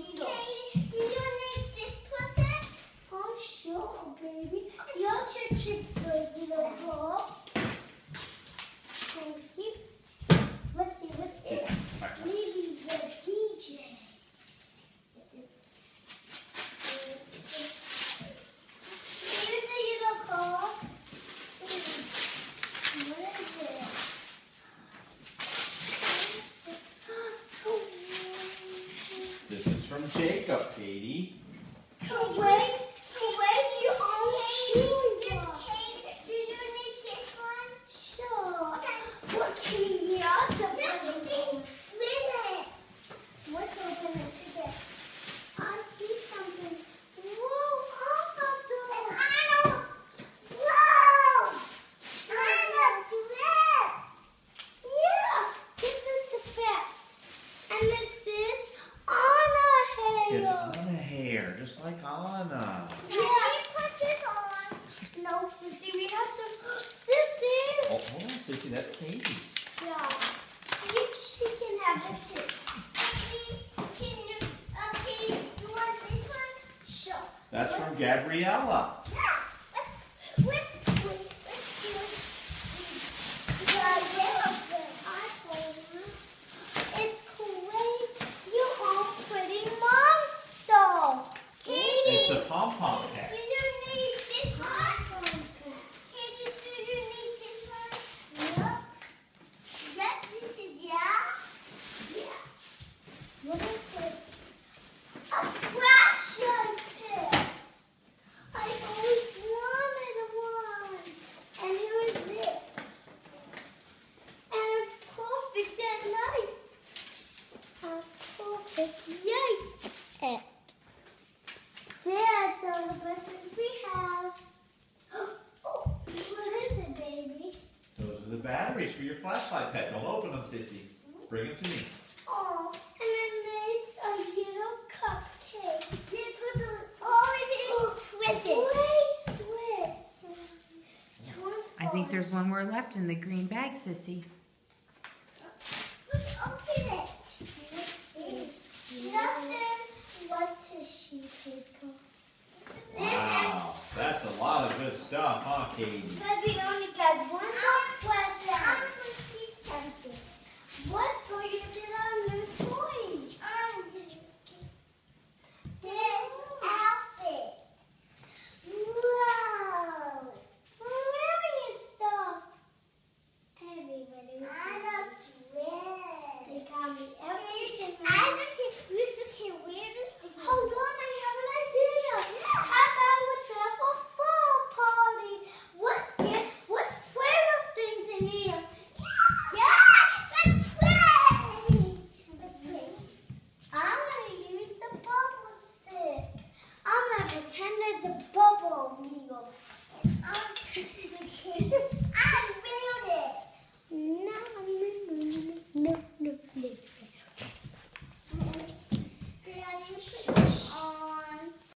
needle. Katie, do you need this present? Oh, sure, baby. Your chicken little ball. Thank you. Let's see what it is. Maybe the DJ. Here's the little car. What is it? This is from Jacob, Katie. Kuwait, you own chewing gum. Do you need this one? Sure. Okay. What can you also put in it? Let's open it together. I see something. Whoa, Arnold! Arnold! Wow! Arnold, this! Yeah, this is the best. And this is Anna hair. It's Anna hair, just like Anna. Yeah. Can we put this on? No, Sissy, we have to. Sissy! Oh, hold on, Sissy, that's Katie's. Yeah. She can have it too. Sissy, can you want this one? Sure. That's from Gabriella. Yeah. Wait, let's do it. It's great. You are pretty monster. Katie. It's a pom-pom cat. Do you need this one? Katie, do you need this one? Yeah. Yes, this is yeah. Yeah. What is it? A flashlight pit. I always wanted one. And who is it? And it's perfect at night. Perfect night. That's all the presents we have. Oh, what is it, baby? Those are the batteries for your flashlight pet. Don't open them, Sissy. Bring them to me. Oh, and it makes a little cupcake. Oh, it is Swiss. I think there's one more left in the green bag, Sissy. Let's open it. Let's see. Nothing but tissue paper. Wow, that's a lot of good stuff, huh, Katie? But we only got one more present. I want to see something. What's going to be our new toy? This outfit. Wow. We're wearing stuff. Everybody was They got me everything. Lisa can wear this. Hold on, I have an idea. How about let's have a fall party? Let's put of things in here.